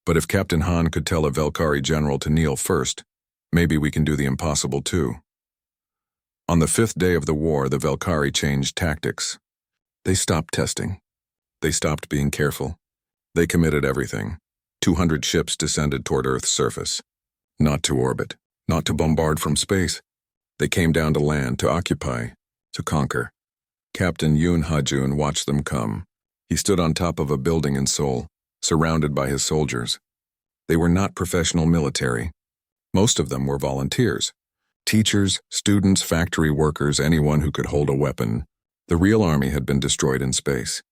But if Captain Han could tell a Velkari general to kneel first, maybe we can do the impossible too. On the 5th day of the war, the Velkari changed tactics. They stopped testing. They stopped being careful. They committed everything. 200 ships descended toward Earth's surface. Not to orbit, not to bombard from space. They came down to land, to occupy, to conquer. Captain Yoon Ha-jun watched them come. He stood on top of a building in Seoul, surrounded by his soldiers. They were not professional military. Most of them were volunteers. Teachers, students, factory workers, anyone who could hold a weapon. The real army had been destroyed in space.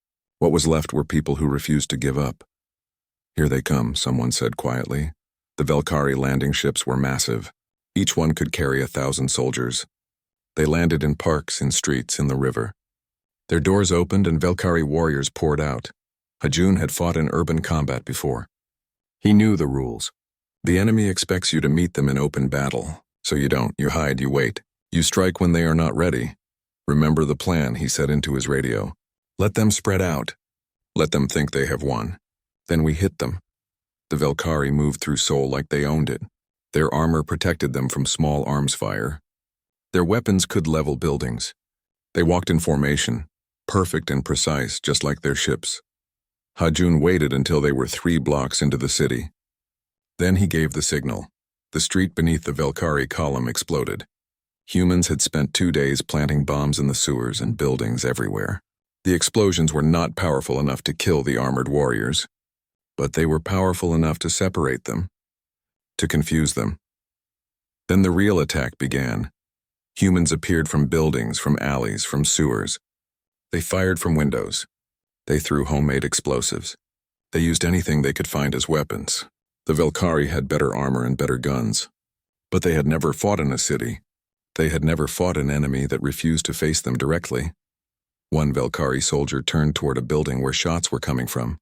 What was left were people who refused to give up. Here they come, someone said quietly. The Velkari landing ships were massive. Each one could carry 1,000 soldiers. They landed in parks, in streets, in the river. Their doors opened and Velkari warriors poured out. Ha-jun had fought in urban combat before. He knew the rules. The enemy expects you to meet them in open battle. So you don't, you hide, you wait. You strike when they are not ready. Remember the plan, he said into his radio. Let them spread out. Let them think they have won. Then we hit them. The Velkari moved through Seoul like they owned it. Their armor protected them from small arms fire. Their weapons could level buildings. They walked in formation, perfect and precise, just like their ships. Ha-jun waited until they were 3 blocks into the city. Then he gave the signal. The street beneath the Velkari column exploded. Humans had spent 2 days planting bombs in the sewers and buildings everywhere. The explosions were not powerful enough to kill the armored warriors, but they were powerful enough to separate them, to confuse them. Then the real attack began. Humans appeared from buildings, from alleys, from sewers. They fired from windows. They threw homemade explosives. They used anything they could find as weapons. The Velkari had better armor and better guns. But they had never fought in a city. They had never fought an enemy that refused to face them directly. One Velkari soldier turned toward a building where shots were coming from.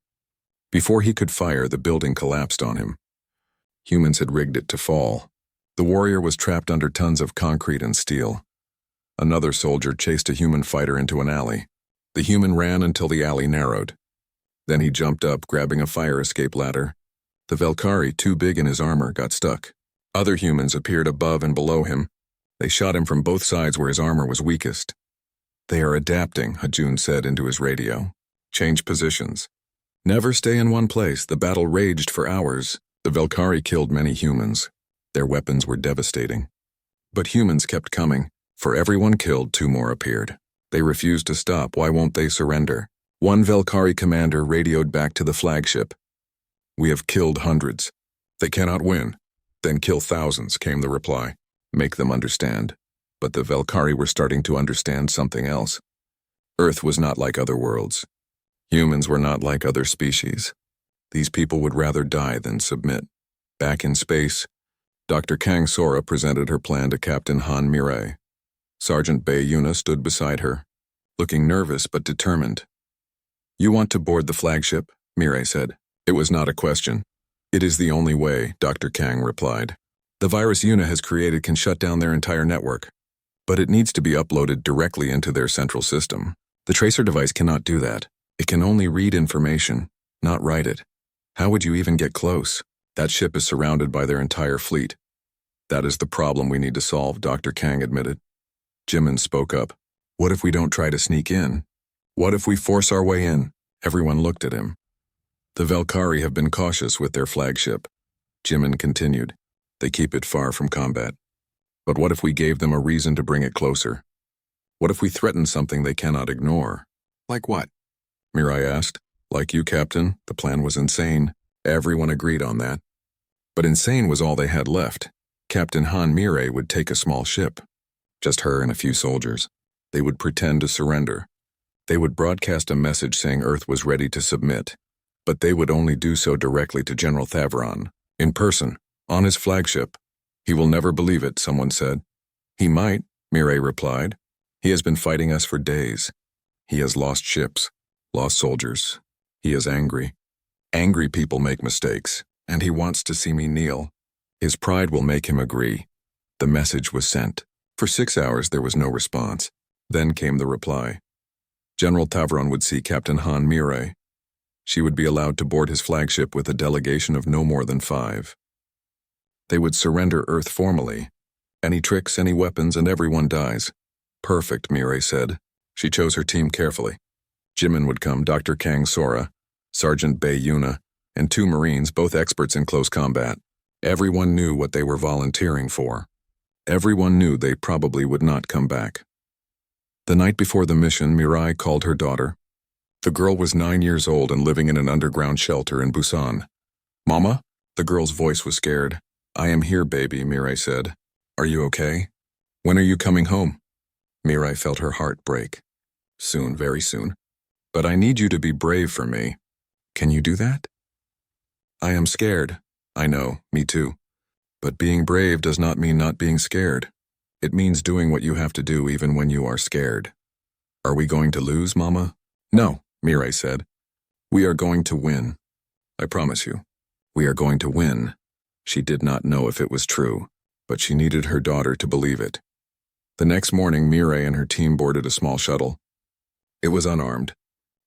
Before he could fire, the building collapsed on him. Humans had rigged it to fall. The warrior was trapped under tons of concrete and steel. Another soldier chased a human fighter into an alley. The human ran until the alley narrowed. Then he jumped up, grabbing a fire escape ladder. The Velkari, too big in his armor, got stuck. Other humans appeared above and below him. They shot him from both sides where his armor was weakest. They are adapting, Ha-jun said into his radio. Change positions. Never stay in one place. The battle raged for hours. The Velkari killed many humans. Their weapons were devastating. But humans kept coming. For every one killed, 2 more appeared. They refused to stop. Why won't they surrender? One Velkari commander radioed back to the flagship. We have killed hundreds. They cannot win. Then kill thousands, came the reply. Make them understand. But the Velkari were starting to understand something else. Earth was not like other worlds. Humans were not like other species. These people would rather die than submit. Back in space, Dr. Kang Sora presented her plan to Captain Han Mirai. Sergeant Bae Yuna stood beside her, looking nervous but determined. You want to board the flagship? Mirai said. It was not a question. It is the only way, Dr. Kang replied. The virus Yuna has created can shut down their entire network, but it needs to be uploaded directly into their central system. The tracer device cannot do that. It can only read information, not write it. How would you even get close? That ship is surrounded by their entire fleet. That is the problem we need to solve, Dr. Kang admitted. Jimin spoke up. What if we don't try to sneak in? What if we force our way in? Everyone looked at him. The Velkari have been cautious with their flagship. Jimin continued. They keep it far from combat. But what if we gave them a reason to bring it closer? What if we threaten something they cannot ignore? Like what? Mirai asked. Like you, Captain, the plan was insane. Everyone agreed on that. But insane was all they had left. Captain Han Mirai would take a small ship. Just her and a few soldiers. They would pretend to surrender. They would broadcast a message saying Earth was ready to submit. But they would only do so directly to General Thavron, in person, on his flagship. He will never believe it, someone said. He might, Mirai replied. He has been fighting us for days. He has lost ships, lost soldiers. He is angry. Angry people make mistakes, and he wants to see me kneel. His pride will make him agree. The message was sent. For 6 hours there was no response. Then came the reply. General Tavron would see Captain Han Mirai. She would be allowed to board his flagship with a delegation of no more than 5. They would surrender Earth formally. Any tricks, any weapons, and everyone dies. Perfect, Mirai said. She chose her team carefully. Jimin would come, Dr. Kang Sora, Sergeant Bei Yuna, and 2 Marines, both experts in close combat. Everyone knew what they were volunteering for. Everyone knew they probably would not come back. The night before the mission, Mirai called her daughter. The girl was 9 years old and living in an underground shelter in Busan. Mama? The girl's voice was scared. I am here, baby, Mirai said. Are you okay? When are you coming home? Mirai felt her heart break. Soon, very soon. But I need you to be brave for me. Can you do that? I am scared. I know, me too. But being brave does not mean not being scared. It means doing what you have to do even when you are scared. Are we going to lose, Mama? No, Mirai said. We are going to win. I promise you. We are going to win. She did not know if it was true, but she needed her daughter to believe it. The next morning, Mirai and her team boarded a small shuttle. It was unarmed.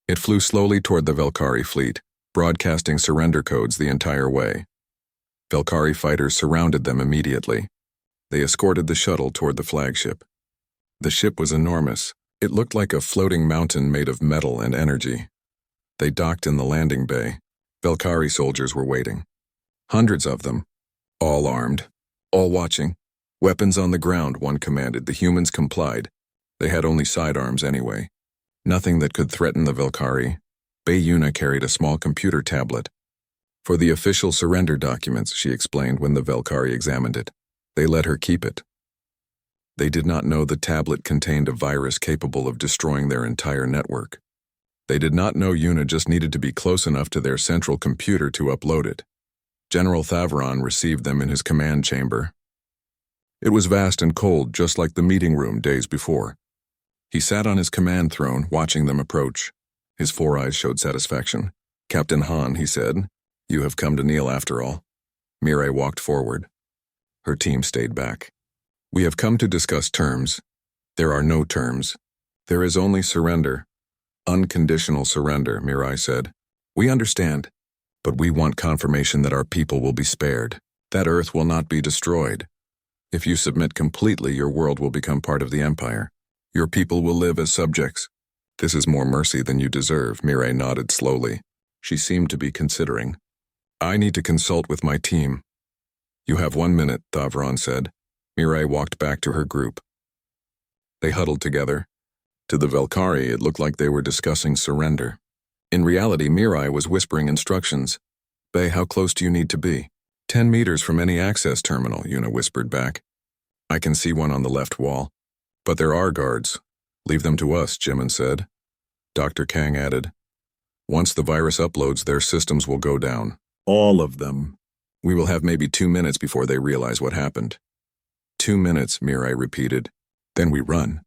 It flew slowly toward the Valkyrie fleet, broadcasting surrender codes the entire way. Valkyrie fighters surrounded them immediately. They escorted the shuttle toward the flagship. The ship was enormous. It looked like a floating mountain made of metal and energy. They docked in the landing bay. Valkyrie soldiers were waiting. Hundreds of them, all armed, all watching. Weapons on the ground, one commanded. The humans complied. They had only sidearms anyway. Nothing that could threaten the Valkyrie. Bei Yuna carried a small computer tablet. For the official surrender documents, she explained when the Valkyrie examined it. They let her keep it. They did not know the tablet contained a virus capable of destroying their entire network. They did not know Yuna just needed to be close enough to their central computer to upload it. General Thavron received them in his command chamber. It was vast and cold, just like the meeting room days before. He sat on his command throne, watching them approach. His 4 eyes showed satisfaction. Captain Han, he said, you have come to kneel after all. Mirai walked forward. Her team stayed back. We have come to discuss terms. There are no terms. There is only surrender. Unconditional surrender, Mirai said. We understand, but we want confirmation that our people will be spared, that Earth will not be destroyed. If you submit completely, your world will become part of the Empire. Your people will live as subjects. This is more mercy than you deserve, Mirai nodded slowly. She seemed to be considering. I need to consult with my team. You have 1 minute, Thavron said. Mirai walked back to her group. They huddled together. To the Valkyrie, it looked like they were discussing surrender. In reality, Mirai was whispering instructions. Bei, how close do you need to be? 10 meters from any access terminal, Yuna whispered back. I can see one on the left wall. But there are guards. Leave them to us, Jimin said. Dr. Kang added. Once the virus uploads, their systems will go down. All of them. We will have maybe 2 minutes before they realize what happened. 2 minutes, Mirai repeated. Then we run.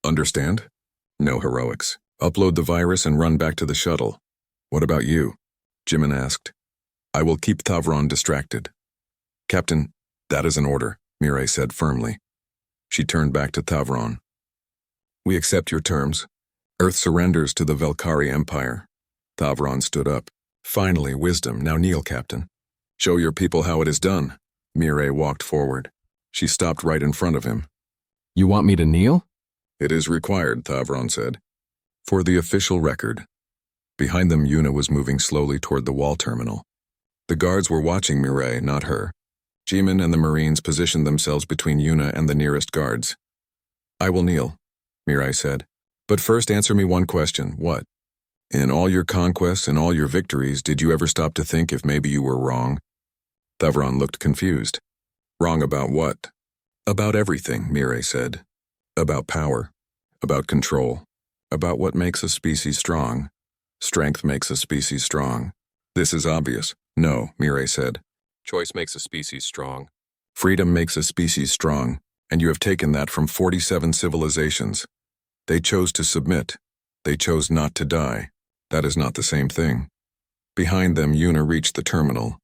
Understand? No heroics. Upload the virus and run back to the shuttle. What about you? Jimin asked. I will keep Thavron distracted. Captain, that is an order, Mirai said firmly. She turned back to Thavron. We accept your terms. Earth surrenders to the Valkyrie Empire. Thavron stood up. Finally, wisdom. Now kneel, Captain. Show your people how it is done. Mirai walked forward. She stopped right in front of him. You want me to kneel? It is required, Thavron said. For the official record. Behind them, Yuna was moving slowly toward the wall terminal. The guards were watching Mirai, not her. Jimin and the Marines positioned themselves between Yuna and the nearest guards. I will kneel, Mirai said. But first answer me one question. What? In all your conquests and all your victories, did you ever stop to think if maybe you were wrong? Thavron looked confused. Wrong about what? About everything, Mirai said. About power. About control. About what makes a species strong. Strength makes a species strong. This is obvious. No, Mirai said. Choice makes a species strong. Freedom makes a species strong, and you have taken that from 47 civilizations. They chose to submit. They chose not to die. That is not the same thing. Behind them, Yuna reached the terminal.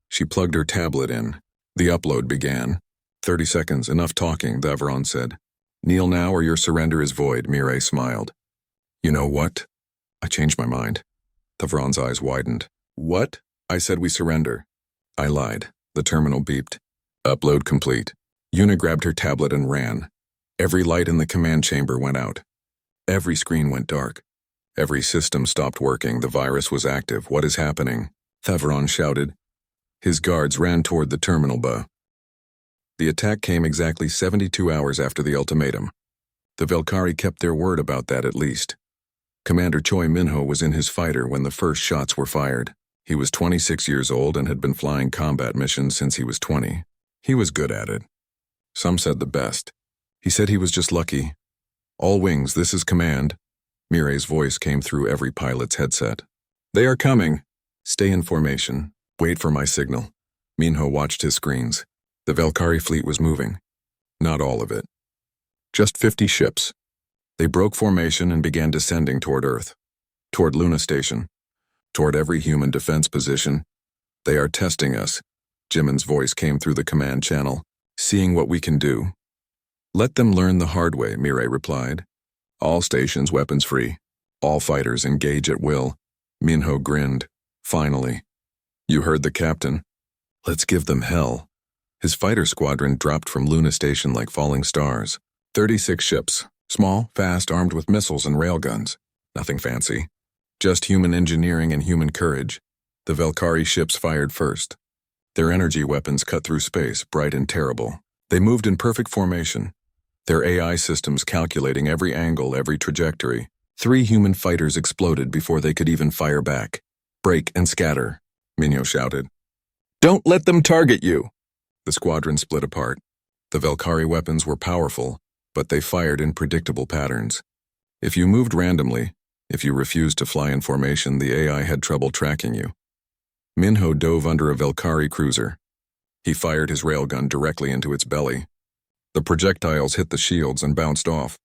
She plugged her tablet in. The upload began. 30 seconds, enough talking, Thavron said. Kneel now or your surrender is void, Mirai smiled. You know what? I changed my mind. Tavron's eyes widened. What? I said we surrender. I lied. The terminal beeped. Upload complete. Una grabbed her tablet and ran. Every light in the command chamber went out. Every screen went dark. Every system stopped working. The virus was active. What is happening? Thavron shouted. His guards ran toward the terminal bay. The attack came exactly 72 hours after the ultimatum. The Velkari kept their word about that at least. Commander Choi Minho was in his fighter when the first shots were fired. He was 26 years old and had been flying combat missions since he was 20. He was good at it. Some said the best. He said he was just lucky. All wings, this is command. Mirai's voice came through every pilot's headset. They are coming. Stay in formation. Wait for my signal. Minho watched his screens. The Velkari fleet was moving. Not all of it. Just 50 ships. They broke formation and began descending toward Earth. Toward Luna Station. Toward every human defense position. They are testing us. Jimin's voice came through the command channel. Seeing what we can do. Let them learn the hard way, Mirai replied. All stations weapons free. All fighters engage at will. Minho grinned. Finally. You heard the captain. Let's give them hell. His fighter squadron dropped from Luna Station like falling stars. 36 ships. Small, fast, armed with missiles and railguns. Nothing fancy. Just human engineering and human courage. The Velkari ships fired first. Their energy weapons cut through space, bright and terrible. They moved in perfect formation. Their AI systems calculating every angle, every trajectory. 3 human fighters exploded before they could even fire back. Break and scatter, Minho shouted. Don't let them target you! The squadron split apart. The Velkari weapons were powerful, but they fired in predictable patterns. If you moved randomly, if you refused to fly in formation, the AI had trouble tracking you. Minho dove under a Velkari cruiser. He fired his railgun directly into its belly. The projectiles hit the shields and bounced off.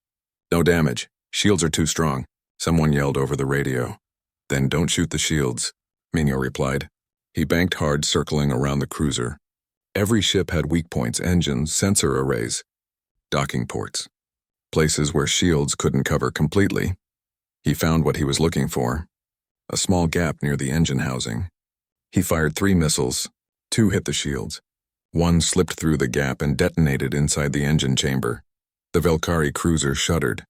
No damage. Shields are too strong, someone yelled over the radio. Then don't shoot the shields, Minho replied. He banked hard, circling around the cruiser. Every ship had weak points, engines, sensor arrays, docking ports, places where shields couldn't cover completely. He found what he was looking for, a small gap near the engine housing. He fired 3 missiles. 2 hit the shields. 1 slipped through the gap and detonated inside the engine chamber. The Velkari cruiser shuddered.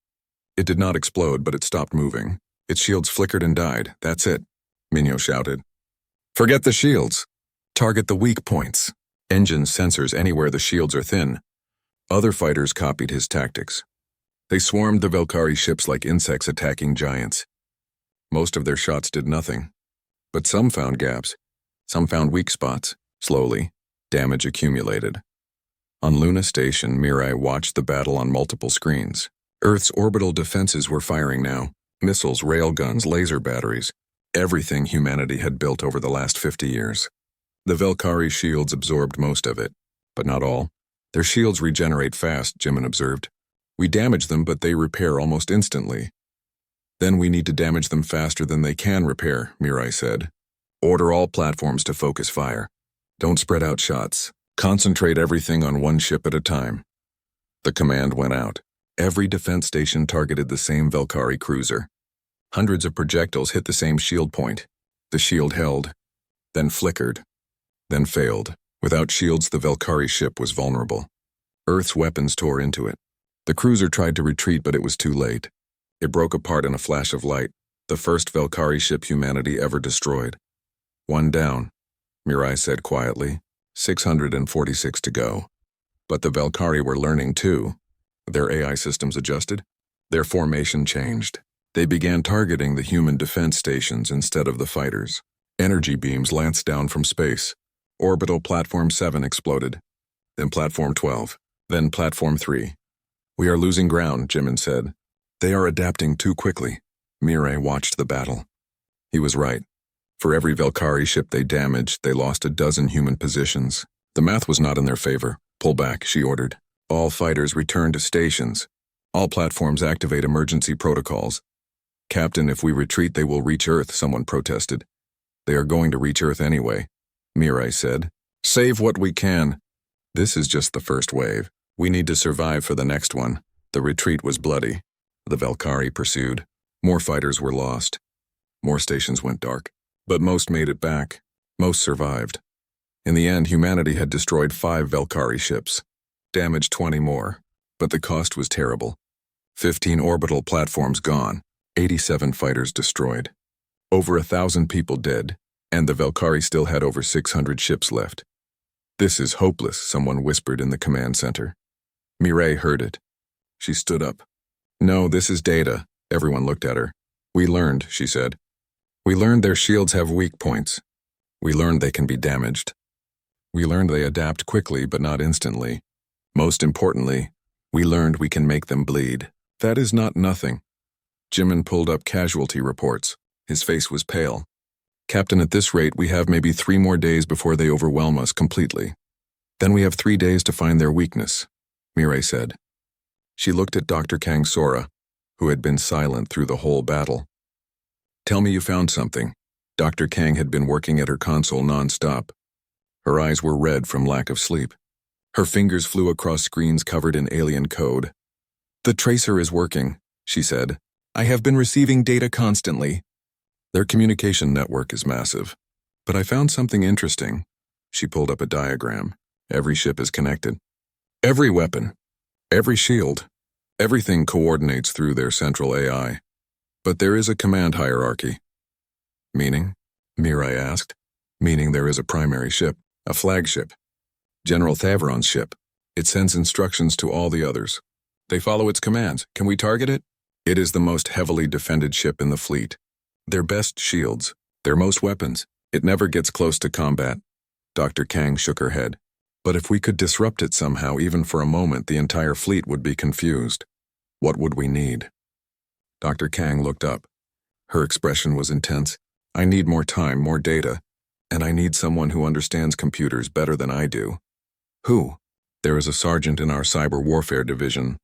It did not explode, but it stopped moving. Its shields flickered and died. That's it, Minho shouted. Forget the shields. Target the weak points. Engine sensors anywhere the shields are thin. Other fighters copied his tactics. They swarmed the Velkari ships like insects attacking giants. Most of their shots did nothing. But some found gaps. Some found weak spots. Slowly, damage accumulated. On Luna Station, Mirai watched the battle on multiple screens. Earth's orbital defenses were firing now. Missiles, railguns, laser batteries. Everything humanity had built over the last 50 years. The Velkari shields absorbed most of it, but not all. Their shields regenerate fast, Jimin observed. We damage them, but they repair almost instantly. Then we need to damage them faster than they can repair, Mirai said. Order all platforms to focus fire. Don't spread out shots. Concentrate everything on one ship at a time. The command went out. Every defense station targeted the same Velkari cruiser. Hundreds of projectiles hit the same shield point. The shield held, then flickered, then failed. Without shields, the Velkari ship was vulnerable. Earth's weapons tore into it. The cruiser tried to retreat, but it was too late. It broke apart in a flash of light, the first Velkari ship humanity ever destroyed. 1 down, Mirai said quietly. 646 to go. But the Velkari were learning too. Their AI systems adjusted. Their formation changed. They began targeting the human defense stations instead of the fighters. Energy beams lanced down from space. Orbital Platform 7 exploded. Then Platform 12. Then Platform 3. We are losing ground, Jimin said. They are adapting too quickly. Mirai watched the battle. He was right. For every Velkari ship they damaged, they lost a dozen human positions. The math was not in their favor. Pull back, she ordered. All fighters return to stations. All platforms activate emergency protocols. Captain, if we retreat, they will reach Earth, someone protested. They are going to reach Earth anyway, Mirai said. Save what we can. This is just the first wave. We need to survive for the next one. The retreat was bloody. The Velkari pursued. More fighters were lost. More stations went dark. But most made it back. Most survived. In the end, humanity had destroyed 5 Valkyrie ships. Damaged 20 more. But the cost was terrible. 15 orbital platforms gone. 87 fighters destroyed. Over 1,000 people dead. And the Valkyrie still had over 600 ships left. "This is hopeless," someone whispered in the command center. Mireille heard it. She stood up. "No, this is data." Everyone looked at her. "We learned," she said. "We learned their shields have weak points. We learned they can be damaged. We learned they adapt quickly but not instantly. Most importantly, we learned we can make them bleed. That is not nothing." Jimin pulled up casualty reports. His face was pale. "Captain, at this rate, we have maybe 3 more days before they overwhelm us completely. Then we have 3 days to find their weakness," Mireille said. She looked at Dr. Kang Sora, who had been silent through the whole battle. "Tell me you found something." Dr. Kang had been working at her console non-stop. Her eyes were red from lack of sleep. Her fingers flew across screens covered in alien code. "The tracer is working," she said. "I have been receiving data constantly." "Their communication network is massive. But I found something interesting." She pulled up a diagram. Every ship is connected. Every weapon. Every shield. Everything coordinates through their central AI. But there is a command hierarchy. "Meaning?" Mireille asked. "Meaning there is a primary ship, a flagship. General Thavron's ship. It sends instructions to all the others. They follow its commands. Can we target it? It is the most heavily defended ship in the fleet. Their best shields. Their most weapons. It never gets close to combat." Dr. Kang shook her head. "But if we could disrupt it somehow, even for a moment, the entire fleet would be confused. What would we need?" Dr. Kang looked up. Her expression was intense. "I need more time, more data. And I need someone who understands computers better than I do." "Who?" "There is a sergeant in our cyber warfare division.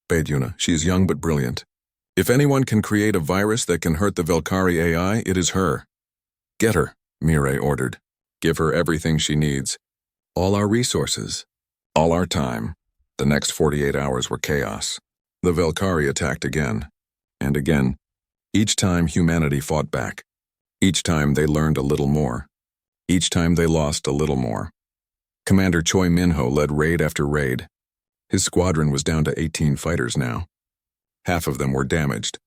Baeduna. She is young but brilliant. If anyone can create a virus that can hurt the Valkyrie AI, it is her." "Get her," Mireille ordered. "Give her everything she needs. All our resources. All our time." The next 48 hours were chaos. The Valkyrie attacked again. And again. Each time humanity fought back. Each time they learned a little more. Each time they lost a little more. Commander Choi Minho led raid after raid. His squadron was down to 18 fighters now. Half of them were damaged.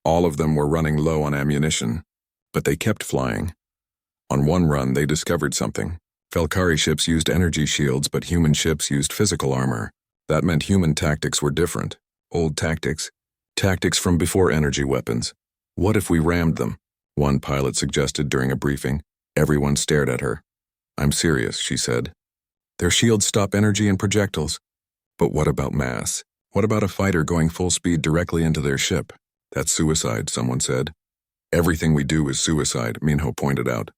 All of them were running low on ammunition. But they kept flying. On one run, they discovered something. Valkyrie ships used energy shields, but human ships used physical armor. That meant human tactics were different. Old tactics. Tactics from before energy weapons. "What if we rammed them?" one pilot suggested during a briefing. Everyone stared at her. "I'm serious," she said. "Their shields stop energy and projectiles." "But what about mass? What about a fighter going full speed directly into their ship?" "That's suicide," someone said. "Everything we do is suicide," Minho pointed out.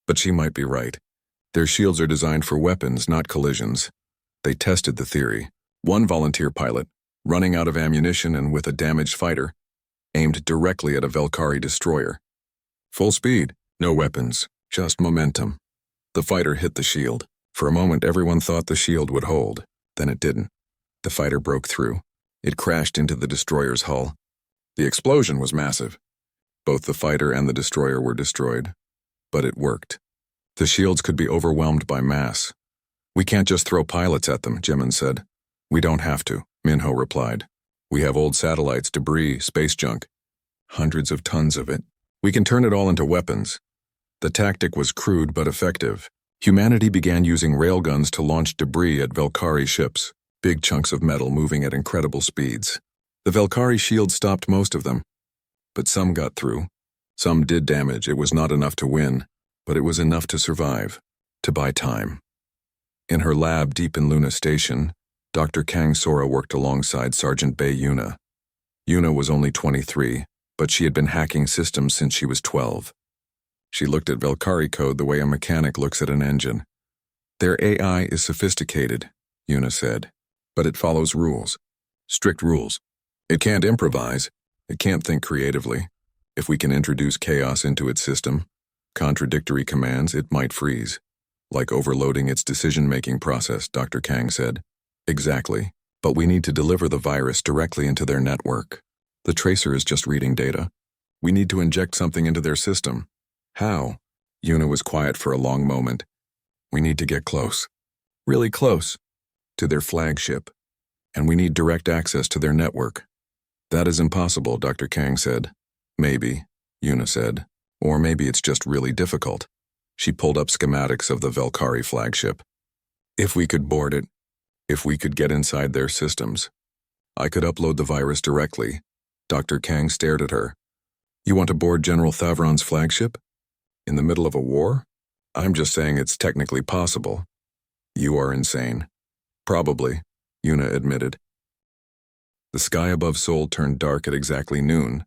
But she might be right. Their shields are designed for weapons, not collisions. They tested the theory. One volunteer pilot, running out of ammunition and with a damaged fighter, aimed directly at a Valkyrie destroyer. Full speed, no weapons, just momentum. The fighter hit the shield. For a moment, everyone thought the shield would hold. Then it didn't. The fighter broke through. It crashed into the destroyer's hull. The explosion was massive. Both the fighter and the destroyer were destroyed. But it worked. The shields could be overwhelmed by mass. "We can't just throw pilots at them," Jimin said. "We don't have to," Minho replied. "We have old satellites, debris, space junk. Hundreds of tons of it. We can turn it all into weapons." The tactic was crude but effective. Humanity began using railguns to launch debris at Valkyrie ships, big chunks of metal moving at incredible speeds. The Valkyrie shield stopped most of them. But some got through. Some did damage. It was not enough to win, but it was enough to survive, to buy time. In her lab deep in Luna Station, Dr. Kang Sora worked alongside Sergeant Bae Yuna. Yuna was only 23, but she had been hacking systems since she was 12. She looked at Valkyrie code the way a mechanic looks at an engine. "Their AI is sophisticated," Yuna said, "but it follows rules. Strict rules. It can't improvise. It can't think creatively. If we can introduce chaos into its system, contradictory commands, it might freeze. Like overloading its decision-making process," Dr. Kang said. "Exactly. But we need to deliver the virus directly into their network. The tracer is just reading data. We need to inject something into their system. How? Yuna was quiet for a long moment. We need to get close. Really close. To their flagship. And we need direct access to their network. That is impossible, Dr. Kang said. Maybe, Yuna said. Or maybe it's just really difficult. She pulled up schematics of the Valkyrie flagship. If we could board it, if we could get inside their systems, I could upload the virus directly. Dr. Kang stared at her. You want to board General Thavron's flagship? In the middle of a war? I'm just saying it's technically possible. You are insane. Probably, Yuna admitted. The sky above Seoul turned dark at exactly noon,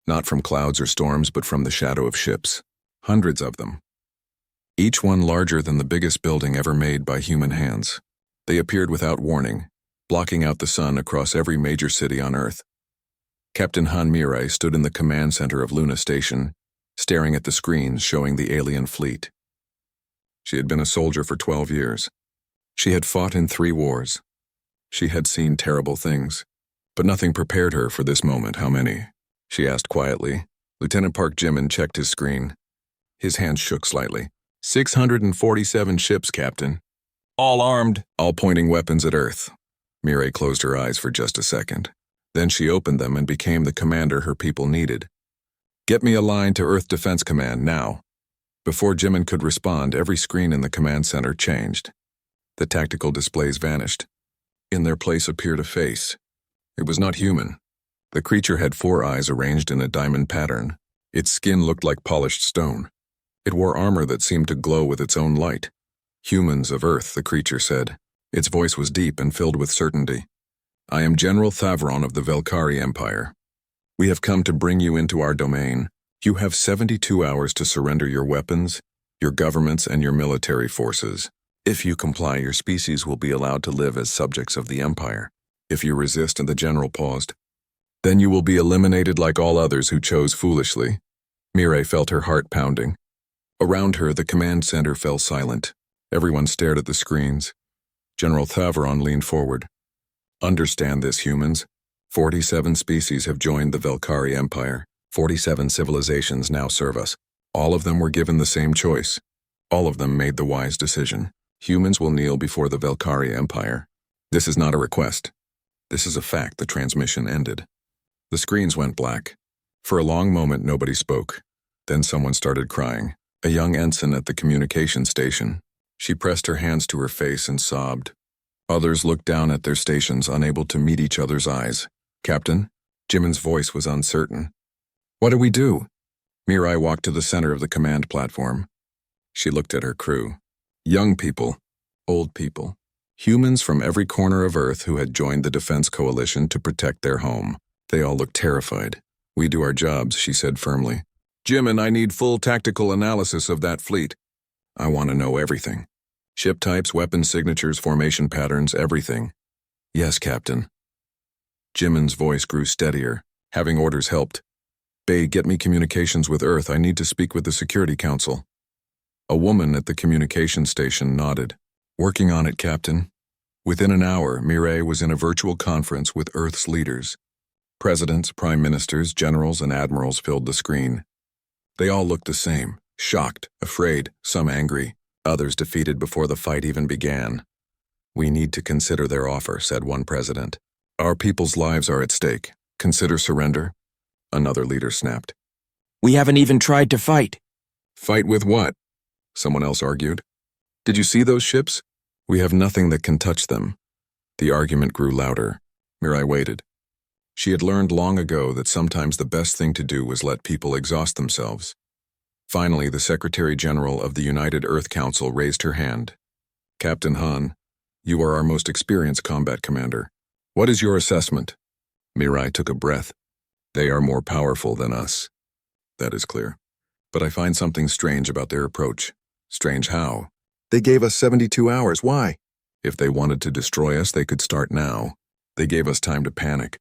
not from clouds or storms but from the shadow of ships, hundreds of them. Each one larger than the biggest building ever made by human hands. They appeared without warning, blocking out the sun across every major city on Earth. Captain Han Mirai stood in the command center of Luna Station, staring at the screens showing the alien fleet. She had been a soldier for 12 years. She had fought in 3 wars. She had seen terrible things, but nothing prepared her for this moment. How many? She asked quietly. Lieutenant Park Jimin checked his screen. His hands shook slightly. 647 ships, Captain. All armed, all pointing weapons at Earth. Mirai closed her eyes for just a second. Then she opened them and became the commander her people needed. Get me a line to Earth Defense Command now. Before Jimin could respond, every screen in the command center changed. The tactical displays vanished. In their place appeared a face. It was not human. The creature had 4 eyes arranged in a diamond pattern. Its skin looked like polished stone. It wore armor that seemed to glow with its own light. Humans of Earth, the creature said. Its voice was deep and filled with certainty. I am General Thavron of the Valkyrie Empire. We have come to bring you into our domain. You have 72 hours to surrender your weapons, your governments, and your military forces. If you comply, your species will be allowed to live as subjects of the Empire. If you resist, and the general paused, then you will be eliminated like all others who chose foolishly. Mirai felt her heart pounding. Around her, the command center fell silent. Everyone stared at the screens. General Thavron leaned forward. Understand this, humans. 47 species have joined the Valkyrie Empire. 47 civilizations now serve us. All of them were given the same choice. All of them made the wise decision. Humans will kneel before the Valkyrie Empire. This is not a request. This is a fact. The transmission ended. The screens went black. For a long moment, nobody spoke. Then someone started crying. A young ensign at the communication station. She pressed her hands to her face and sobbed. Others looked down at their stations, unable to meet each other's eyes. Captain? Jimin's voice was uncertain. What do we do? Mirai walked to the center of the command platform. She looked at her crew. Young people, old people, humans from every corner of Earth who had joined the Defense Coalition to protect their home. They all looked terrified. We do our jobs, she said firmly. Jimin, I need full tactical analysis of that fleet. I want to know everything. Ship types, weapon signatures, formation patterns, everything. Yes, Captain. Jimin's voice grew steadier. Having orders helped. Bay, get me communications with Earth. I need to speak with the Security Council. A woman at the communication station nodded. Working on it, Captain. Within an hour, Mirai was in a virtual conference with Earth's leaders. Presidents, prime ministers, generals, and admirals filled the screen. They all looked the same, shocked, afraid, some angry, others defeated before the fight even began. We need to consider their offer, said one president. Our people's lives are at stake. Consider surrender? Another leader snapped. We haven't even tried to fight. Fight with what? Someone else argued. Did you see those ships? We have nothing that can touch them. The argument grew louder. Mirai waited. She had learned long ago that sometimes the best thing to do was let people exhaust themselves. Finally, the Secretary General of the United Earth Council raised her hand. Captain Han, you are our most experienced combat commander. What is your assessment? Mirai took a breath. They are more powerful than us. That is clear. But I find something strange about their approach. Strange how? They gave us 72 hours. Why? If they wanted to destroy us, they could start now. They gave us time to panic.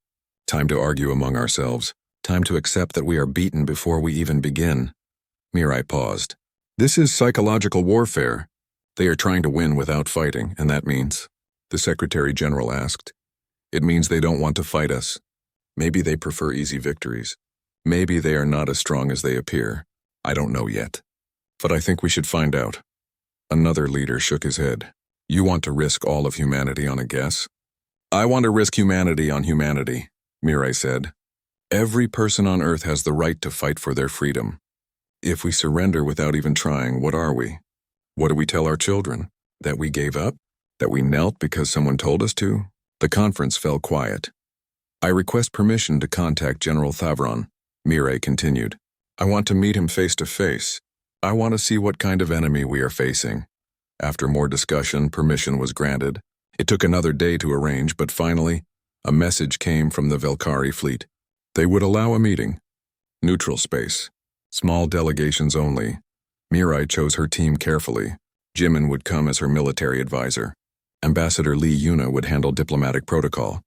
Time to argue among ourselves. Time to accept that we are beaten before we even begin. Mirai paused. This is psychological warfare. They are trying to win without fighting, and that means? The Secretary General asked. It means they don't want to fight us. Maybe they prefer easy victories. Maybe they are not as strong as they appear. I don't know yet. But I think we should find out. Another leader shook his head. You want to risk all of humanity on a guess? I want to risk humanity on humanity, Mirai said. Every person on Earth has the right to fight for their freedom. If we surrender without even trying, what are we? What do we tell our children? That we gave up? That we knelt because someone told us to? The conference fell quiet. I request permission to contact General Thavron, Mirai continued. I want to meet him face to face. I want to see what kind of enemy we are facing. After more discussion, permission was granted. It took another day to arrange, but finally, a message came from the Velkari fleet. They would allow a meeting. Neutral space. Small delegations only. Mirai chose her team carefully. Jimin would come as her military advisor. Ambassador Lee Yuna would handle diplomatic protocol.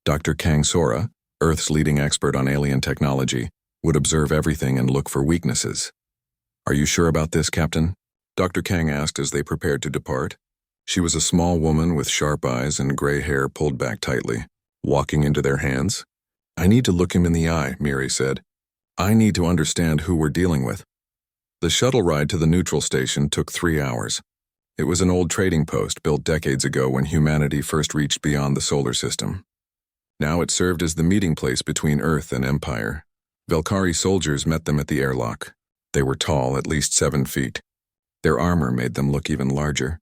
Dr. Kang Sora, Earth's leading expert on alien technology, would observe everything and look for weaknesses. Are you sure about this, Captain? Dr. Kang asked as they prepared to depart. She was a small woman with sharp eyes and gray hair pulled back tightly. Walking into their hands? I need to look him in the eye, Mirai said. I need to understand who we're dealing with. The shuttle ride to the neutral station took 3 hours. It was an old trading post built decades ago when humanity first reached beyond the solar system. Now it served as the meeting place between Earth and Empire. Velkari soldiers met them at the airlock. They were tall, at least 7 feet. Their armor made them look even larger.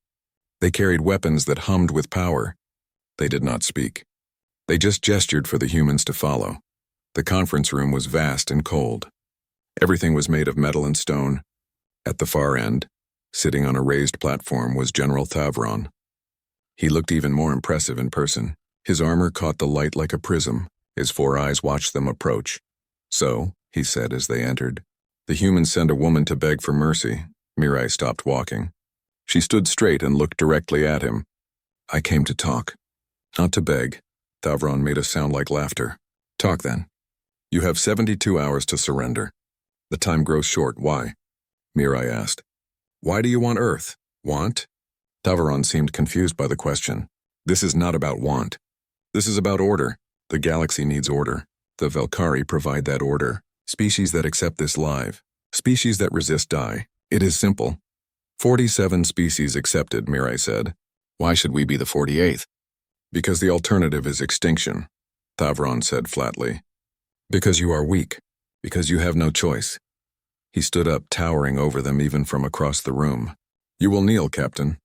They carried weapons that hummed with power. They did not speak. They just gestured for the humans to follow. The conference room was vast and cold. Everything was made of metal and stone. At the far end, sitting on a raised platform, was General Thavron. He looked even more impressive in person. His armor caught the light like a prism. His 4 eyes watched them approach. So, he said as they entered, the humans send a woman to beg for mercy. Mirai stopped walking. She stood straight and looked directly at him. I came to talk. Not to beg. Thavron made a sound like laughter. Talk then. You have 72 hours to surrender. The time grows short. Why? Mirai asked. Why do you want Earth? Want? Thavron seemed confused by the question. This is not about want. This is about order. The galaxy needs order. The Velkari provide that order. Species that accept this live. Species that resist die. It is simple. 47 species accepted, Mirai said. Why should we be the 48th? Because the alternative is extinction, Thavron said flatly. Because you are weak. Because you have no choice. He stood up, towering over them even from across the room. You will kneel, Captain.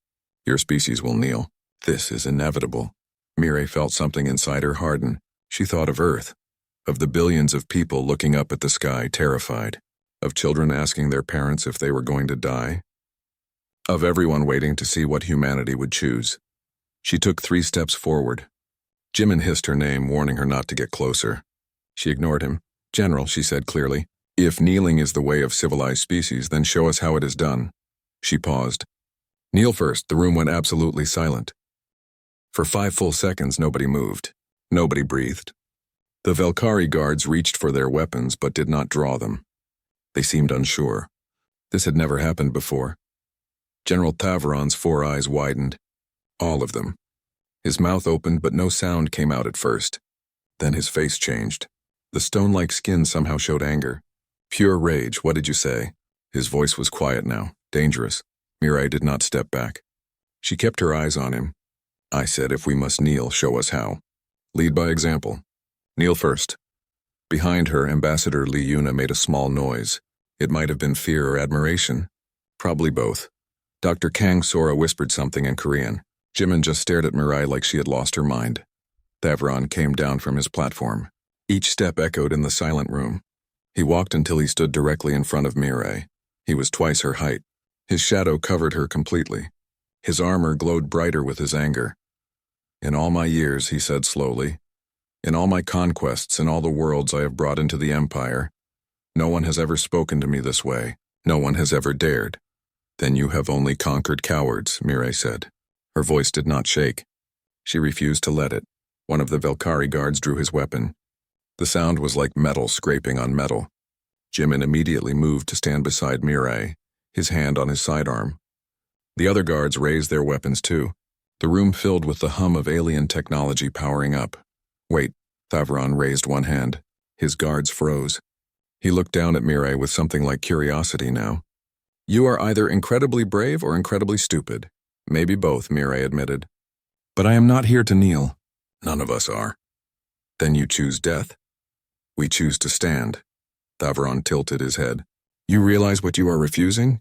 Your species will kneel. This is inevitable. Mirai felt something inside her harden. She thought of Earth, of the billions of people looking up at the sky, terrified, of children asking their parents if they were going to die, of everyone waiting to see what humanity would choose. She took 3 steps forward. Jimin hissed her name, warning her not to get closer. She ignored him. General, she said clearly, if kneeling is the way of civilized species, then show us how it is done. She paused. Kneel first. The room went absolutely silent. For 5 full seconds, nobody moved. Nobody breathed. The Velkari guards reached for their weapons but did not draw them. They seemed unsure. This had never happened before. General Thavron's 4 eyes widened. All of them. His mouth opened but no sound came out at first. Then his face changed. The stone-like skin somehow showed anger. Pure rage. What did you say? His voice was quiet now, dangerous. Mirai did not step back. She kept her eyes on him. I said, if we must kneel, show us how. Lead by example. Kneel first. Behind her, Ambassador Lee Yuna made a small noise. It might have been fear or admiration. Probably both. Dr. Kang Sora whispered something in Korean. Jimin just stared at Mirai like she had lost her mind. Thavron came down from his platform. Each step echoed in the silent room. He walked until he stood directly in front of Mirai. He was twice her height. His shadow covered her completely. His armor glowed brighter with his anger. In all my years, he said slowly, in all my conquests and all the worlds I have brought into the Empire, no one has ever spoken to me this way. No one has ever dared. Then you have only conquered cowards, Mirai said. Her voice did not shake. She refused to let it. One of the Velkari guards drew his weapon. The sound was like metal scraping on metal. Jimin immediately moved to stand beside Mirai, his hand on his sidearm. The other guards raised their weapons too. The room filled with the hum of alien technology powering up. Wait, Thavron raised one hand. His guards froze. He looked down at Mirai with something like curiosity now. You are either incredibly brave or incredibly stupid. Maybe both, Mirai admitted. But I am not here to kneel. None of us are. Then you choose death. We choose to stand. Thavron tilted his head. You realize what you are refusing?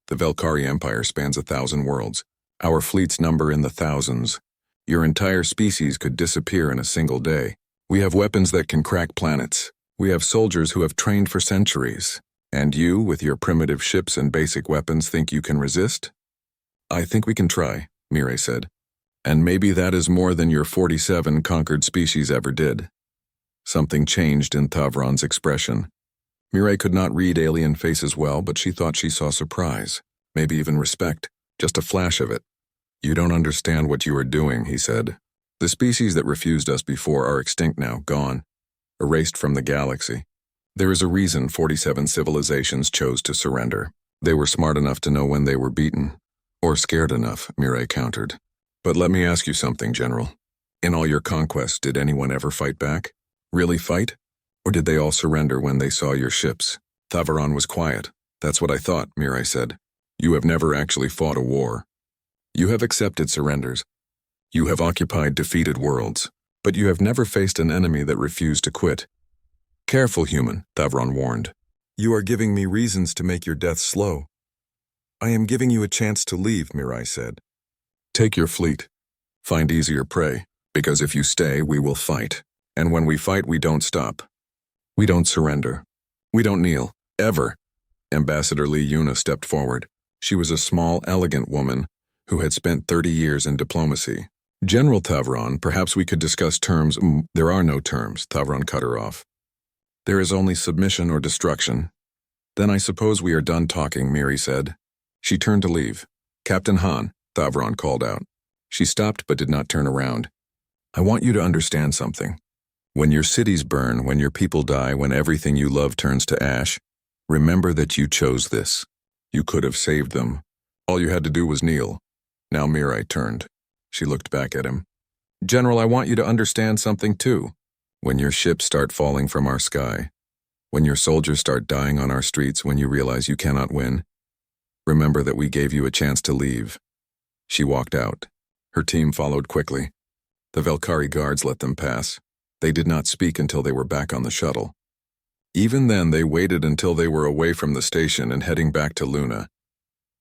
The Velkari Empire spans 1,000 worlds. Our fleets number in the thousands. Your entire species could disappear in a single day. We have weapons that can crack planets. We have soldiers who have trained for centuries. And you, with your primitive ships and basic weapons, think you can resist? I think we can try, Mirai said. And maybe that is more than your 47 conquered species ever did. Something changed in Thavron's expression. Mirai could not read alien faces well, but she thought she saw surprise, maybe even respect, just a flash of it. You don't understand what you are doing, he said. The species that refused us before are extinct now, gone, erased from the galaxy. There is a reason 47 civilizations chose to surrender. They were smart enough to know when they were beaten, or scared enough, Mirai countered. But let me ask you something, General. In all your conquests, did anyone ever fight back? Really fight? Or did they all surrender when they saw your ships? Thavron was quiet. That's what I thought, Mirai said. You have never actually fought a war. You have accepted surrenders. You have occupied defeated worlds. But you have never faced an enemy that refused to quit. Careful, human, Thavron warned. You are giving me reasons to make your death slow. I am giving you a chance to leave, Mirai said. Take your fleet. Find easier prey, because if you stay, we will fight. And when we fight, we don't stop. We don't surrender. We don't kneel, ever. Ambassador Lee Yuna stepped forward. She was a small, elegant woman who had spent 30 years in diplomacy. General Thavron, perhaps we could discuss terms. There are no terms, Thavron cut her off. There is only submission or destruction. Then I suppose we are done talking, Miri said. She turned to leave. Captain Han, Thavron called out. She stopped but did not turn around. I want you to understand something. When your cities burn, when your people die, when everything you love turns to ash, remember that you chose this. You could have saved them. All you had to do was kneel. Now Mirai turned. She looked back at him. General, I want you to understand something too. When your ships start falling from our sky, when your soldiers start dying on our streets, when you realize you cannot win, remember that we gave you a chance to leave. She walked out. Her team followed quickly. The Velkari guards let them pass. They did not speak until they were back on the shuttle. Even then, they waited until they were away from the station and heading back to Luna.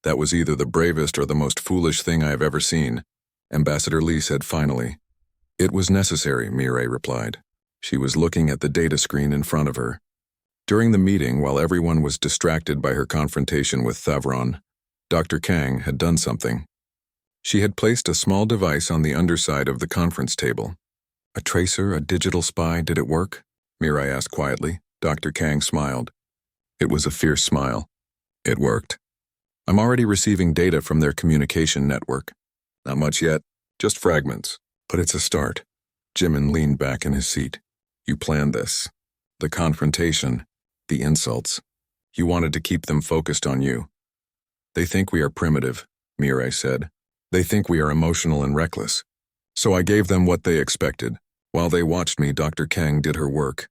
That was either the bravest or the most foolish thing I have ever seen, Ambassador Lee said finally. It was necessary, Mirai replied. She was looking at the data screen in front of her. During the meeting, while everyone was distracted by her confrontation with Thavron, Dr. Kang had done something. She had placed a small device on the underside of the conference table. A tracer, a digital spy, did it work? Mirai asked quietly. Dr. Kang smiled. It was a fierce smile. It worked. I'm already receiving data from their communication network. Not much yet, just fragments, but it's a start. Jimin leaned back in his seat. You planned this. The confrontation, the insults. You wanted to keep them focused on you. They think we are primitive, Mirai said. They think we are emotional and reckless. So I gave them what they expected. While they watched me, Dr. Kang did her work.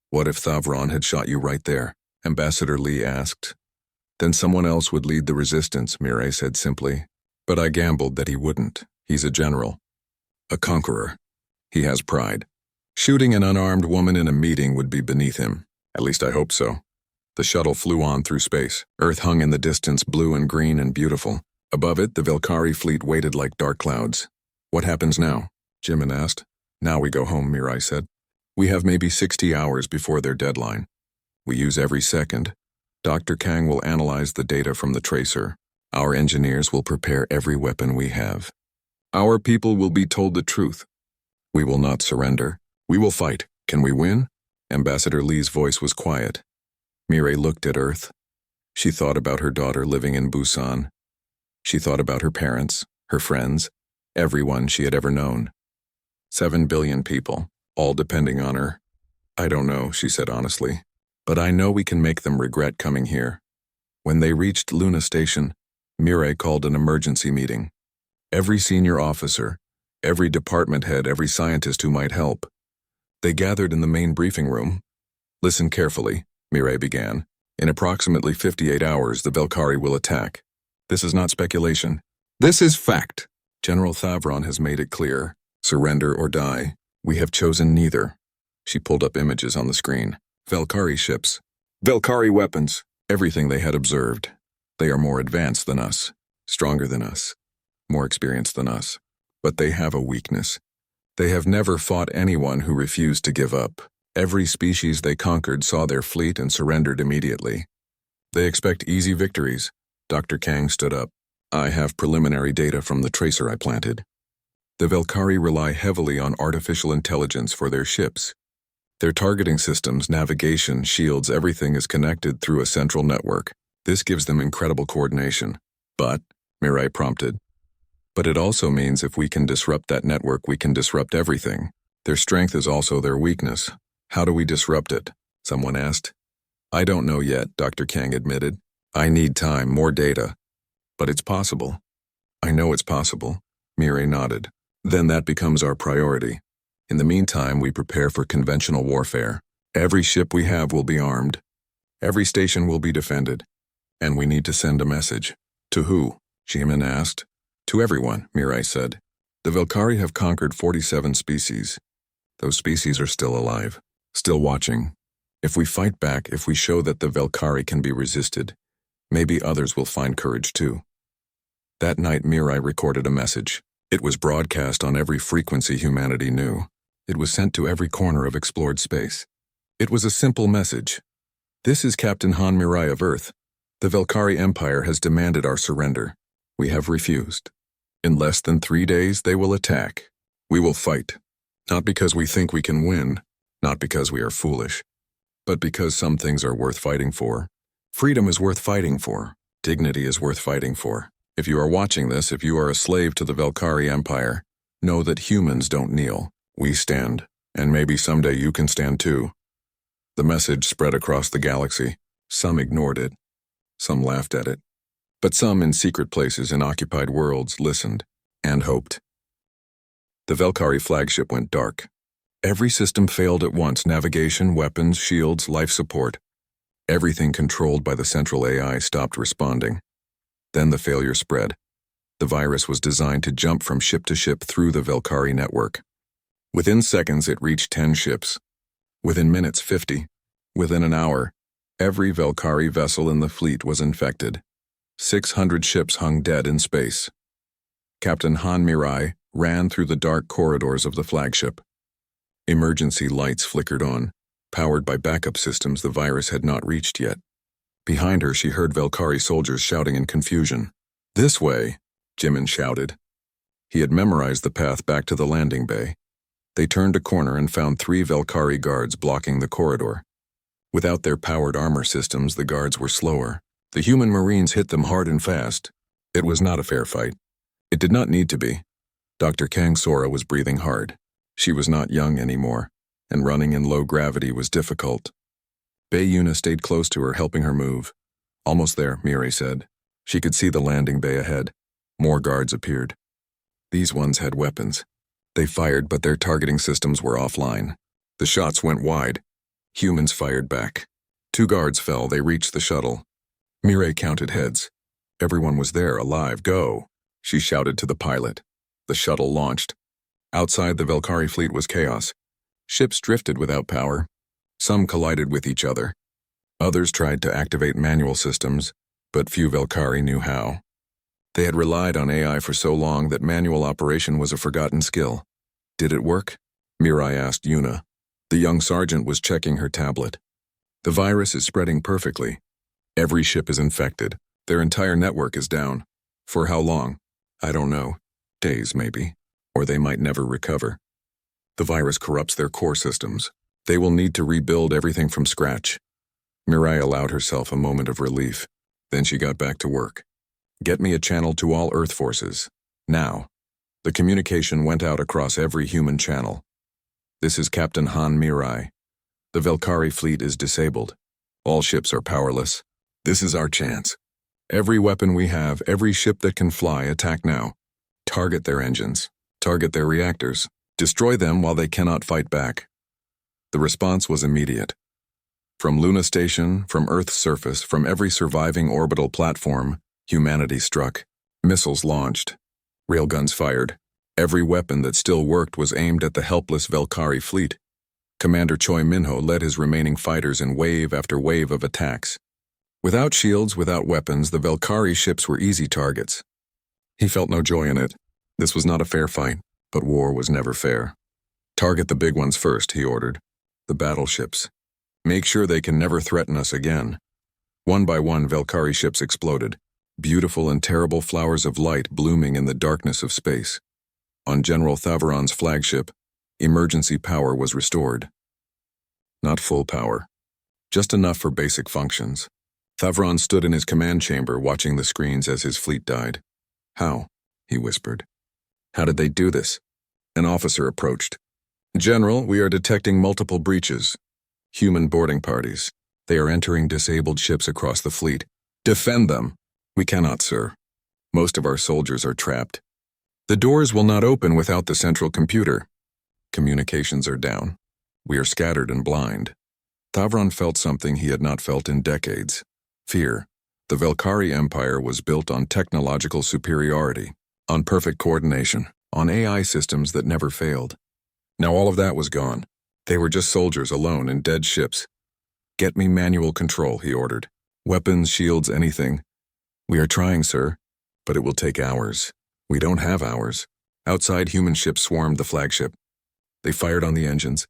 What if Thavron had shot you right there? Ambassador Lee asked. Then someone else would lead the resistance, Mirai said simply. But I gambled that he wouldn't. He's a general. A conqueror. He has pride. Shooting an unarmed woman in a meeting would be beneath him. At least I hope so. The shuttle flew on through space. Earth hung in the distance, blue and green and beautiful. Above it, the Velkari fleet waited like dark clouds. What happens now? Jimin asked. Now we go home, Mirai said. We have maybe 60 hours before their deadline. We use every second. Dr. Kang will analyze the data from the tracer. Our engineers will prepare every weapon we have. Our people will be told the truth. We will not surrender. We will fight. Can we win? Ambassador Lee's voice was quiet. Mirai looked at Earth. She thought about her daughter living in Busan. She thought about her parents, her friends, everyone she had ever known. 7 billion people, all depending on her. I don't know, she said honestly, but I know we can make them regret coming here. When they reached Luna Station, Mirai called an emergency meeting. Every senior officer, every department head, every scientist who might help. They gathered in the main briefing room. Listen carefully. Mirai began. In approximately 58 hours, the Velkari will attack. This is not speculation. This is fact. General Thavron has made it clear. Surrender or die. We have chosen neither. She pulled up images on the screen. Velkari ships. Velkari weapons. Everything they had observed. They are more advanced than us. Stronger than us. More experienced than us. But they have a weakness. They have never fought anyone who refused to give up. Every species they conquered saw their fleet and surrendered immediately. They expect easy victories. Dr. Kang stood up. I have preliminary data from the tracer I planted. The Velkari rely heavily on artificial intelligence for their ships. Their targeting systems, navigation, shields, everything is connected through a central network. This gives them incredible coordination. But, Mirai prompted. But it also means if we can disrupt that network, we can disrupt everything. Their strength is also their weakness. How do we disrupt it? Someone asked. I don't know yet, Dr. Kang admitted. I need time, more data. But it's possible. I know it's possible. Mirai nodded. Then that becomes our priority. In the meantime, we prepare for conventional warfare. Every ship we have will be armed. Every station will be defended. And we need to send a message. To who? Jimin asked. To everyone, Mirai said. The Velkari have conquered 47 species. Those species are still alive, still watching. If we fight back, if we show that the Velkari can be resisted, maybe others will find courage too. That night, Mirai recorded a message. It was broadcast on every frequency humanity knew. It was sent to every corner of explored space. It was a simple message. This is Captain Han Mirai of Earth. The Velkari Empire has demanded our surrender. We have refused. In less than 3 days, they will attack. We will fight. Not because we think we can win, not because we are foolish, but because some things are worth fighting for. Freedom is worth fighting for. Dignity is worth fighting for. If you are watching this, if you are a slave to the Velkari Empire, know that humans don't kneel. We stand, and maybe someday you can stand too. The message spread across the galaxy. Some ignored it. Some laughed at it. But some in secret places in occupied worlds listened and hoped. The Velkari flagship went dark. Every system failed at once: navigation, weapons, shields, life support. Everything controlled by the central AI stopped responding. Then the failure spread. The virus was designed to jump from ship to ship through the Velkari network. Within seconds, it reached 10 ships. Within minutes, 50. Within an hour, every Velkari vessel in the fleet was infected. 600 ships hung dead in space. Captain Han Mirai ran through the dark corridors of the flagship. Emergency lights flickered on. Powered by backup systems the virus had not reached yet. Behind her, she heard Velkari soldiers shouting in confusion. This way, Jimin shouted. He had memorized the path back to the landing bay. They turned a corner and found 3 Velkari guards blocking the corridor. Without their powered armor systems, the guards were slower. The human Marines hit them hard and fast. It was not a fair fight. It did not need to be. Dr. Kang Sora was breathing hard. She was not young anymore, and running in low gravity was difficult. Bei Yuna stayed close to her, helping her move. Almost there, Mirai said. She could see the landing bay ahead. More guards appeared. These ones had weapons. They fired, but their targeting systems were offline. The shots went wide. Humans fired back. 2 guards fell. They reached the shuttle. Mirai counted heads. Everyone was there, alive. Go, she shouted to the pilot. The shuttle launched. Outside the Velkari fleet was chaos. Ships drifted without power. Some collided with each other. Others tried to activate manual systems, but few Velkari knew how. They had relied on AI for so long that manual operation was a forgotten skill. Did it work? Mirai asked Yuna. The young sergeant was checking her tablet. The virus is spreading perfectly. Every ship is infected. Their entire network is down. For how long? I don't know. Days, maybe. Or they might never recover. The virus corrupts their core systems. They will need to rebuild everything from scratch. Mirai allowed herself a moment of relief. Then she got back to work. Get me a channel to all Earth forces. Now. The communication went out across every human channel. This is Captain Han Mirai. The Velkari fleet is disabled. All ships are powerless. This is our chance. Every weapon we have, every ship that can fly, attack now. Target their engines. Target their reactors. Destroy them while they cannot fight back. The response was immediate. From Luna Station, from Earth's surface, from every surviving orbital platform, humanity struck. Missiles launched. Railguns fired. Every weapon that still worked was aimed at the helpless Velkari fleet. Commander Choi Minho led his remaining fighters in wave after wave of attacks. Without shields, without weapons, the Velkari ships were easy targets. He felt no joy in it. This was not a fair fight, but war was never fair. Target the big ones first, he ordered. The battleships. Make sure they can never threaten us again. One by one, Velkari ships exploded, beautiful and terrible flowers of light blooming in the darkness of space. On General Thavaron's flagship, emergency power was restored. Not full power, just enough for basic functions. Thavaron stood in his command chamber watching the screens as his fleet died. How? He whispered. How did they do this? An officer approached. General, we are detecting multiple breaches. Human boarding parties. They are entering disabled ships across the fleet. Defend them. We cannot, sir. Most of our soldiers are trapped. The doors will not open without the central computer. Communications are down. We are scattered and blind. Thavaron felt something he had not felt in decades. Fear. The Velkari Empire was built on technological superiority, on perfect coordination, on AI systems that never failed. Now all of that was gone. They were just soldiers alone in dead ships. Get me manual control, he ordered. Weapons, shields, anything. We are trying, sir, but it will take hours. We don't have hours. Outside, human ships swarmed the flagship. They fired on the engines,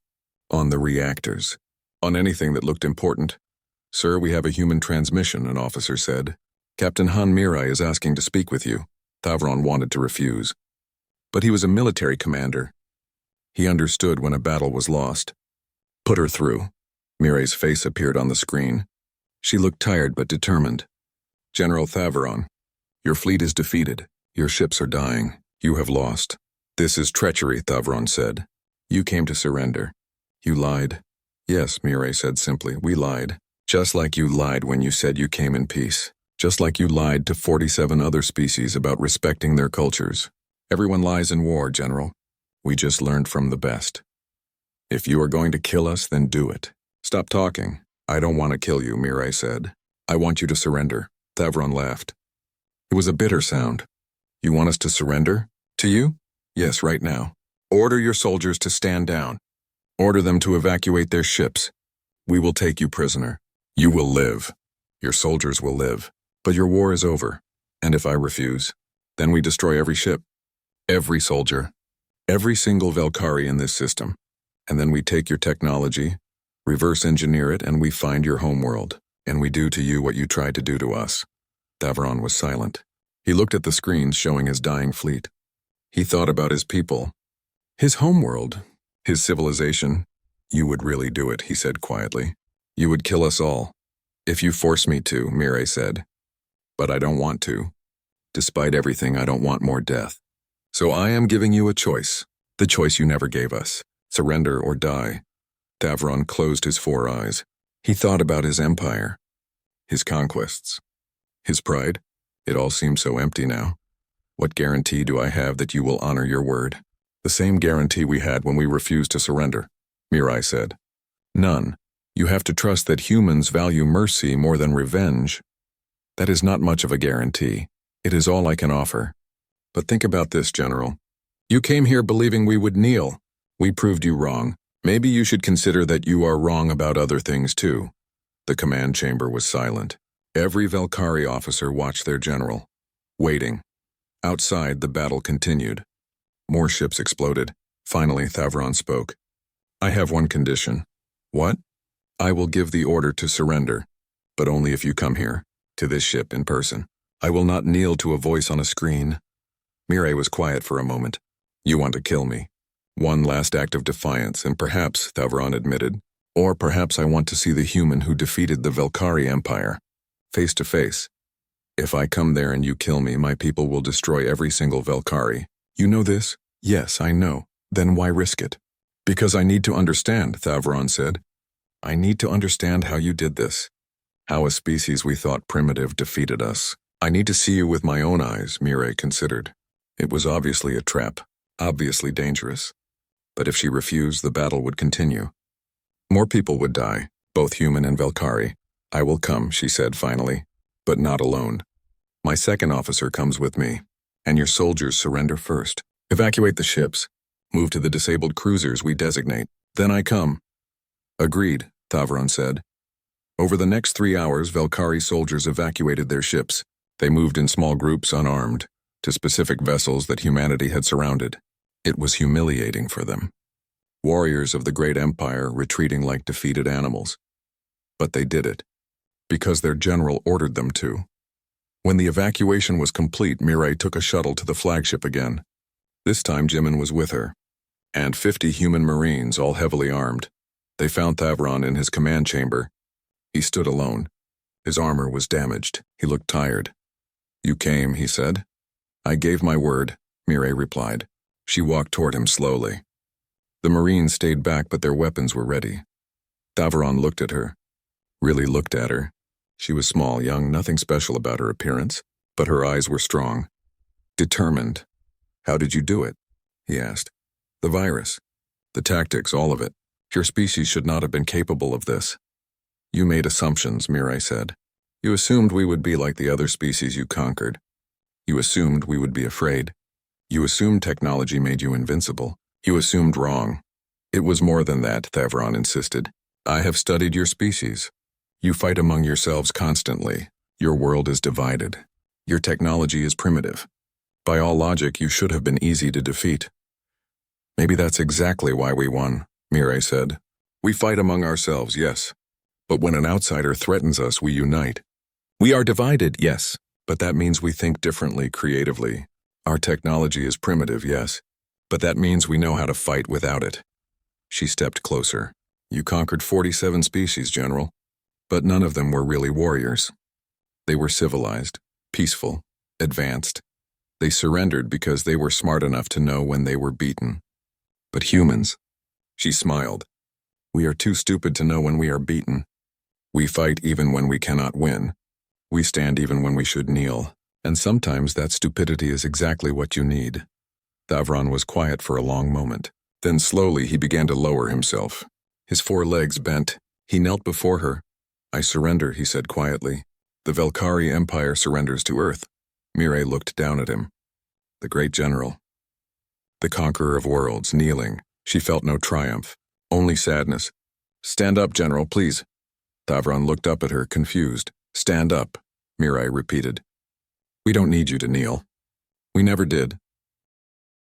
on the reactors, on anything that looked important. Sir, we have a human transmission, an officer said. Captain Han Mirai is asking to speak with you. Thavaron wanted to refuse. But he was a military commander. He understood when a battle was lost. Put her through. Mirai's face appeared on the screen. She looked tired but determined. General Thavaron, your fleet is defeated. Your ships are dying. You have lost. This is treachery, Thavaron said. You came to surrender. You lied. Yes, Mirai said simply, we lied. Just like you lied when you said you came in peace. Just like you lied to 47 other species about respecting their cultures. Everyone lies in war, General. We just learned from the best. If you are going to kill us, then do it. Stop talking. I don't want to kill you, Mirai said. I want you to surrender. Thavaron laughed. It was a bitter sound. You want us to surrender? To you? Yes, right now. Order your soldiers to stand down. Order them to evacuate their ships. We will take you prisoner. You will live. Your soldiers will live. But your war is over. And if I refuse, then we destroy every ship. Every soldier. Every single Velkari in this system. And then we take your technology, reverse engineer it, and we find your homeworld. And we do to you what you tried to do to us. Thavaron was silent. He looked at the screens showing his dying fleet. He thought about his people. His homeworld. His civilization. You would really do it, he said quietly. You would kill us all. If you force me to, Mirai said. But I don't want to. Despite everything, I don't want more death. So I am giving you a choice. The choice you never gave us. Surrender or die. Thavaron closed his 4 eyes. He thought about his empire. His conquests. His pride. It all seemed so empty now. What guarantee do I have that you will honor your word? The same guarantee we had when we refused to surrender, Mirai said. None. You have to trust that humans value mercy more than revenge. That is not much of a guarantee. It is all I can offer. But think about this, General. You came here believing we would kneel. We proved you wrong. Maybe you should consider that you are wrong about other things too. The command chamber was silent. Every Velkari officer watched their general, waiting. Outside, the battle continued. More ships exploded. Finally, Thavaron spoke. I have one condition. What? I will give the order to surrender, but only if you come here, to this ship in person. I will not kneel to a voice on a screen. Mirai was quiet for a moment. You want to kill me. One last act of defiance, and perhaps, Thavaron admitted, or perhaps I want to see the human who defeated the Velkari Empire, face to face. If I come there and you kill me, my people will destroy every single Velkari. You know this? Yes, I know. Then why risk it? Because I need to understand, Thavaron said. I need to understand how you did this. How a species we thought primitive defeated us. I need to see you with my own eyes, Mirai considered. It was obviously a trap, obviously dangerous. But if she refused, the battle would continue. More people would die, both human and Velkari. I will come, she said finally, but not alone. My second officer comes with me, and your soldiers surrender first. Evacuate the ships. Move to the disabled cruisers we designate. Then I come. Agreed, Thavron said. Over the next 3 hours, Velkari soldiers evacuated their ships. They moved in small groups unarmed, to specific vessels that humanity had surrounded. It was humiliating for them. Warriors of the great empire retreating like defeated animals. But they did it, because their general ordered them to. When the evacuation was complete, Mireille took a shuttle to the flagship again. This time Jimin was with her, and 50 human marines, all heavily armed. They found Thavron in his command chamber. He stood alone. His armor was damaged. He looked tired. You came, he said. I gave my word, Mireille replied. She walked toward him slowly. The marines stayed back, but their weapons were ready. Thavron looked at her. Really looked at her. She was small, young, nothing special about her appearance, but her eyes were strong. Determined. How did you do it? He asked. The virus. The tactics, all of it. Your species should not have been capable of this. You made assumptions, Mireille said. You assumed we would be like the other species you conquered. You assumed we would be afraid. You assumed technology made you invincible. You assumed wrong. It was more than that, Thavron insisted. I have studied your species. You fight among yourselves constantly. Your world is divided. Your technology is primitive. By all logic, you should have been easy to defeat. Maybe that's exactly why we won, Mireille said. We fight among ourselves, yes. But when an outsider threatens us, we unite. We are divided, yes, but that means we think differently creatively. Our technology is primitive, yes, but that means we know how to fight without it. She stepped closer. You conquered 47 species, General, but none of them were really warriors. They were civilized, peaceful, advanced. They surrendered because they were smart enough to know when they were beaten. But humans, she smiled. We are too stupid to know when we are beaten. We fight even when we cannot win. We stand even when we should kneel, and sometimes that stupidity is exactly what you need. Thavron was quiet for a long moment. Then slowly he began to lower himself. His 4 legs bent. He knelt before her. I surrender, he said quietly. The Velkari Empire surrenders to Earth. Mireille looked down at him. The great general. The conqueror of worlds, kneeling. She felt no triumph, only sadness. Stand up, General, please. Thavron looked up at her, confused. Stand up, Mireille repeated. We don't need you to kneel. We never did.